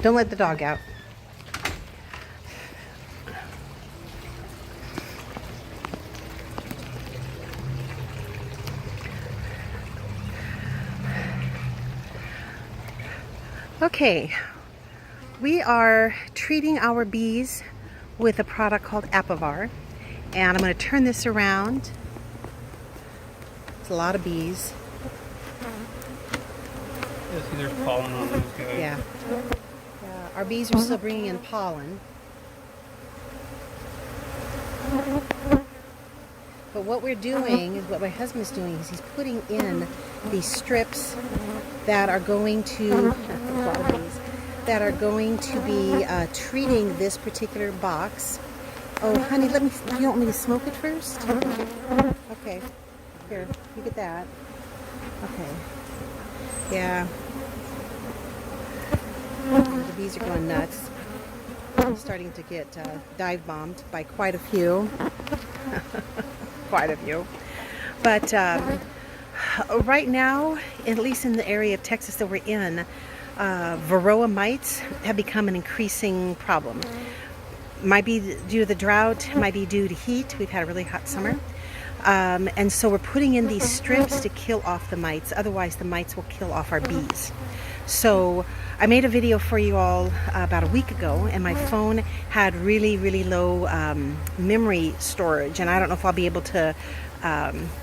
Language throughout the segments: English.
Don't let the dog out. Okay, we are treating our bees with a product called Apivar, and I'm going to turn this around. It's a lot of bees. Yeah, see, there's pollen on those guys. Yeah. Our bees are still bringing in pollen. But what we're doing, what my husband's doing, is he's putting in these strips that are going to, be treating this particular box. Oh, honey, do you want me to smoke it first? Okay. Here, you get that. Okay. Yeah. The bees are going nuts. I'm starting to get dive bombed by quite a few. Quite a few. But right now, at least in the area of Texas that we're in, varroa mites have become an increasing problem. Might be due to the drought, might be due to heat. We've had a really hot summer. And so we're putting in these strips to kill off the mites. Otherwise, the mites will kill off our bees. So I made a video for you all about a week ago, and my phone had really low memory storage, and I don't know if I'll be able to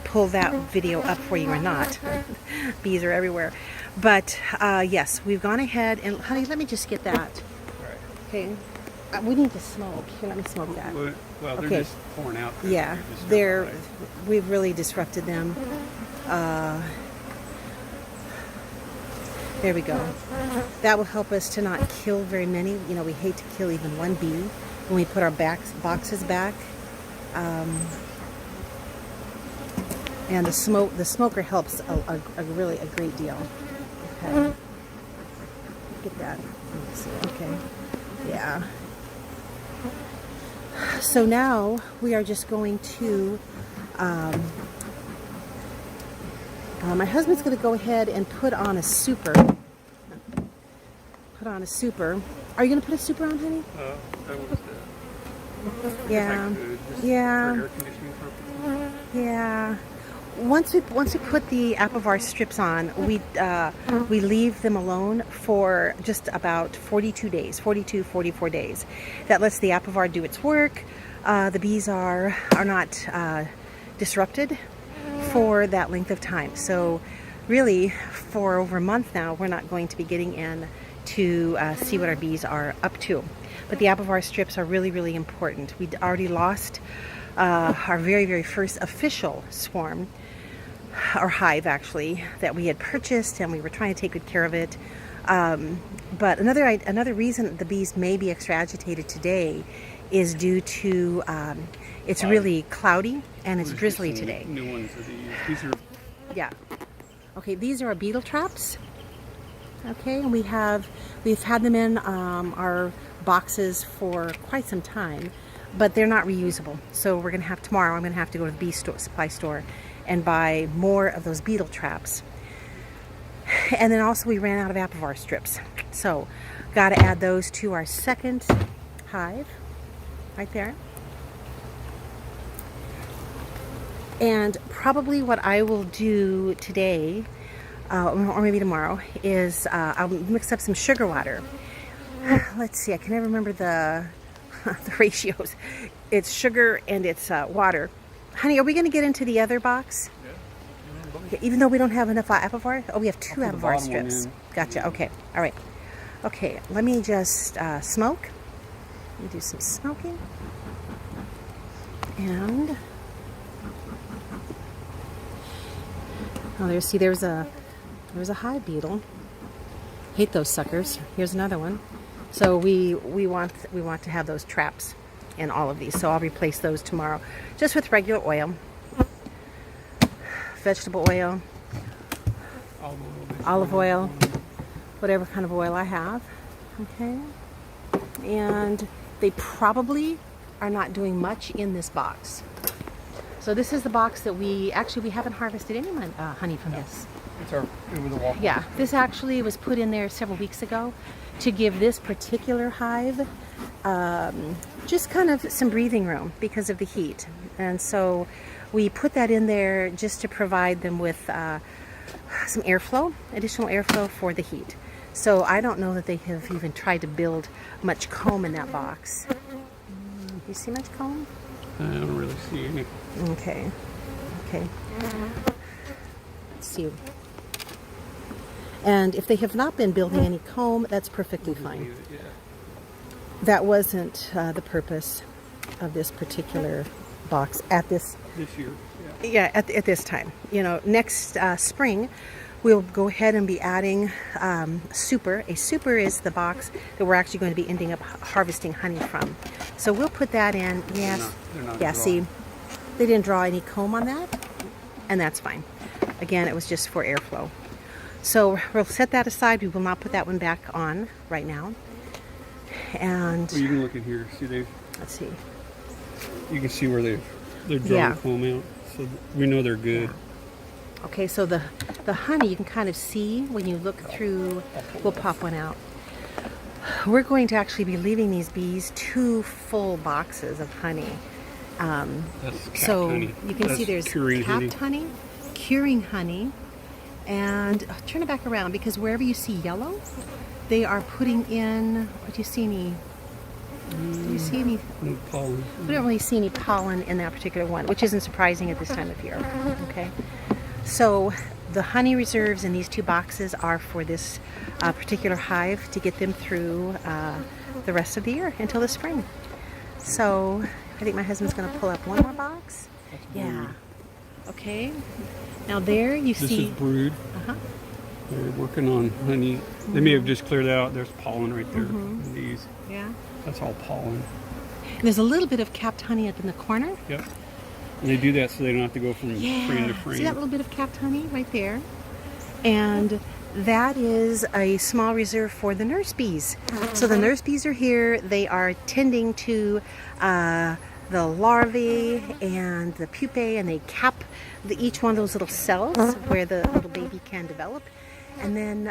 pull that video up for you or not. Bees are everywhere. But yes, we've gone ahead and, honey, let me just get that. Okay. We need to smoke. Here, let me smoke that. Well, they're Okay. just pouring out. Yeah, we've really disrupted them. There we go. That will help us to not kill very many. You know, we hate to kill even one bee when we put our boxes back. And the smoker helps really a great deal. Okay. Get that. Let's see. Okay. Yeah. So now we are just going to, my husband's going to go ahead and put on a super. Are you going to put a super on, honey? That was Yeah. Yeah. For air conditioning purposes. Yeah. Once we put the Apivar strips on, we leave them alone for just about 42 days, 44 days. That lets the Apivar do its work. The bees are not disrupted for that length of time. So really, for over a month now, we're not going to be getting in to see what our bees are up to. But the Apivar strips are really important. We already lost our very first official swarm, or hive actually, that we had purchased, and we were trying to take good care of it. But another reason the bees may be extra agitated today is due to it's really cloudy and it's drizzly today. New ones of these are. Yeah. Okay, these are our beetle traps. Okay, and we've had them in our boxes for quite some time, but they're not reusable. So we're gonna have tomorrow. I'm gonna have to go to the bee supply store and buy more of those beetle traps. And then also we ran out of Apivar strips, so got to add those to our second hive right there. And probably what I will do today, or maybe tomorrow, is I'll mix up some sugar water. Let's see, I can never remember the ratios. It's sugar and it's water. Honey, are we going to get into the other box? Yeah. Okay, even though we don't have enough Apivar? Oh, we have 2 Apivar strips. Gotcha, okay, all right. Okay, let me just smoke. Let me do some smoking. And oh, there's a hive beetle. Hate those suckers. Here's another one. So we want to have those traps in all of these. So I'll replace those tomorrow, just with regular oil, vegetable oil, olive oil, whatever kind of oil I have. Okay, and they probably are not doing much in this box. So this is the box that we haven't harvested any honey from this. It's it was a walk. Yeah, this actually was put in there several weeks ago to give this particular hive just kind of some breathing room because of the heat. And so we put that in there just to provide them with some airflow, additional airflow for the heat. So I don't know that they have even tried to build much comb in that box. You see much comb? I don't really see any. Okay. Okay. Let's see. And if they have not been building any comb, that's perfectly fine. Yeah. That wasn't the purpose of this particular box at this. This year. Yeah. Yeah, at this time. You know, next spring, we'll go ahead and be adding super. A super is the box that we're actually going to be ending up harvesting honey from. So we'll put that in. Yes. They're not Yeah. drawn. See, they didn't draw any comb on that, and that's fine. Again, it was just for airflow. So we'll set that aside. We will not put that one back on right now. And Well, you can look in here. See, let's see. you can see where they're drawing Yeah. comb out, so we know they're good. Okay, so the honey you can kind of see when you look through. We'll pop one out. We're going to actually be leaving these bees 2 full boxes of honey. That's capped So honey. you can That's see there's curing capped honey, curing honey, and turn it back around because wherever you see yellow, they are putting in. Do you see any? Do you see any? No pollen. We don't really see any pollen in that particular one, which isn't surprising at this time of year. Okay, so the honey reserves in these 2 boxes are for this particular hive to get them through the rest of the year until the spring. So I think my husband's going to pull up one more box. Yeah. Okay. Now there you This see. is brood. Uh-huh. They're working on honey. They may have just cleared out. There's pollen right there. In these. Yeah. That's all pollen. There's a little bit of capped honey up in the corner. Yep. And they do that so they don't have to go from frame to Yeah. frame. See that little bit of capped honey right there? And that is a small reserve for the nurse bees. So the nurse bees are here. They are tending to the larvae and the pupae, and they cap each one of those little cells where the little baby can develop. And then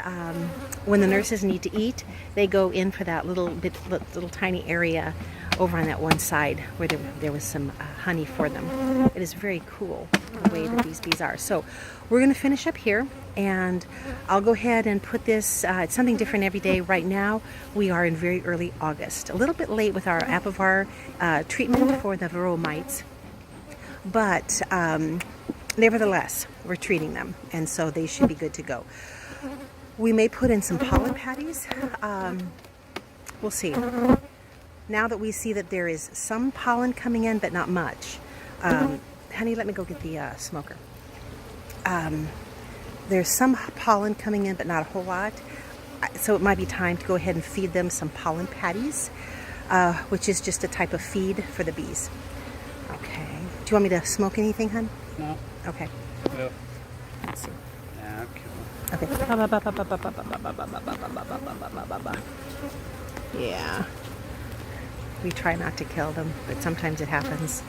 when the nurses need to eat, they go in for that little tiny area over on that one side where there was some honey for them. It is very cool the way that these bees are. So we're going to finish up here, and I'll go ahead and put this. It's something different every day. Right now, we are in very early August, a little bit late with our apivar treatment for the varroa mites, but nevertheless, we're treating them, and so they should be good to go. We may put in some pollen patties. We'll see. Now that we see that there is some pollen coming in, but not much. Honey, let me go get the smoker. There's some pollen coming in, but not a whole lot. So it might be time to go ahead and feed them some pollen patties, which is just a type of feed for the bees. Okay. Do you want me to smoke anything, hon? No. Okay. Yeah. Let's see. Yeah, okay. Okay. Yeah. We try not to kill them, but sometimes it happens.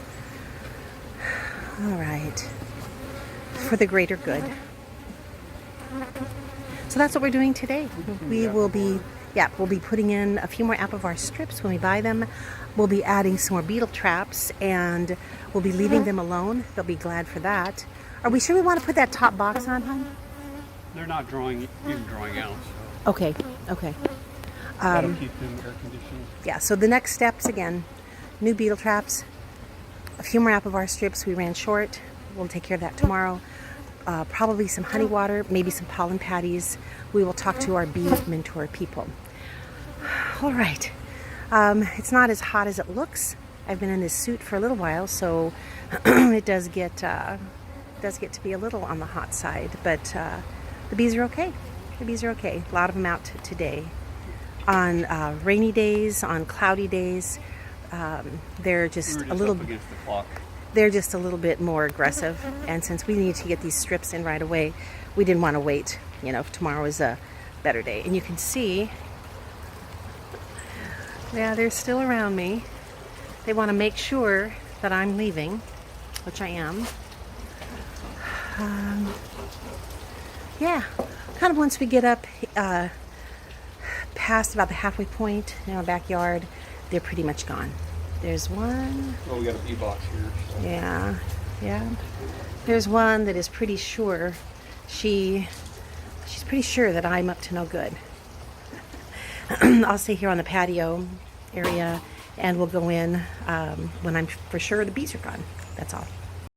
All right. For the greater good. So that's what we're doing today. We will be, we'll be putting in a few more apivar strips when we buy them. We'll be adding some more beetle traps, and we'll be leaving them alone. They'll be glad for that. Are we sure we want to put that top box on, hon? They're not even drawing out. So Okay. Okay. that'll keep them air conditioned. Yeah, so the next steps, again, new beetle traps, a few more apivar strips. We ran short. We'll take care of that tomorrow. Probably some honey water, maybe some pollen patties. We will talk to our bee mentor people. All right. It's not as hot as it looks. I've been in this suit for a little while, so it does get to be a little on the hot side. But the bees are okay. The bees are okay. A lot of them out today. On rainy days, on cloudy days, they're just We were a little. up against the clock. They're just a little bit more aggressive, and since we need to get these strips in right away, we didn't want to wait. You know, tomorrow is a better day. And you can see, yeah, they're still around me. They want to make sure that I'm leaving, which I am. yeah, kind of once we get up past about the halfway point in our backyard, they're pretty much gone. There's one. Oh, we got a bee box here. So. Yeah, yeah. There's one that is pretty sure she's pretty sure that I'm up to no good. I'll stay here on the patio area, and we'll go in when I'm for sure the bees are gone. That's all.